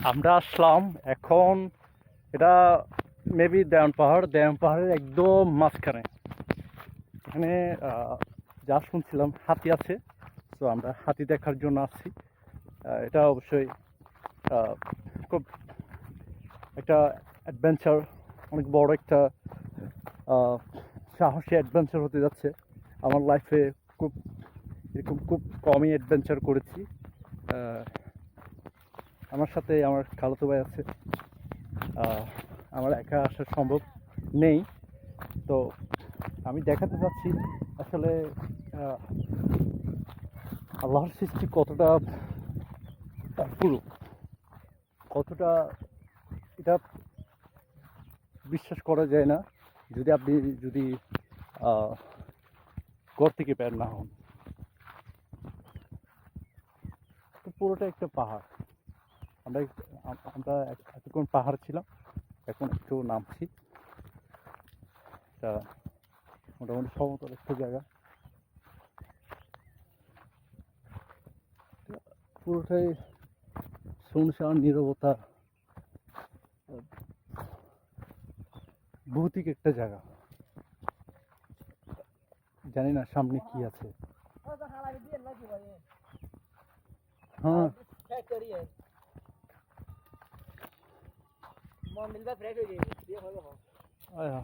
আমরা আসলাম এখন। এটা মেবি দেওয়ান পাহাড়ের একদম মাঝখানে। এখানে যা শুনছিলাম হাতি আছে, তো আমরা হাতি দেখার জন্য আসছি। এটা অবশ্যই আহ, খুব একটা অ্যাডভেঞ্চার, অনেক বড় একটা সাহসী অ্যাডভেঞ্চার হতে যাচ্ছে। আমার লাইফে খুব এরকম খুব কমই অ্যাডভেঞ্চার করেছি। আহ, আমার সাথে আমার খালাতো ভাই আছে। আমার একা আসা সম্ভব নেই, তো আমি দেখাতে চাচ্ছি আসলে আহ, আল্লাহর সৃষ্টি কতটা পুরো, কতটা এটা বিশ্বাস করা যায় না যদি আপনি যদি আহ, ঘর থেকে বের না হন। তো পুরোটা একটা পাহাড়। আমরা আমরা এতক্ষণ পাহাড় ছিলাম, এখন একটু নামছি। এটা মোটামুটি সমতল একটা জায়গা। পুরোটাই শুনশান নীরবতা, ভৌতিক একটা জায়গা। জানি না সামনে কি আছে। হ্যাঁ, আয়া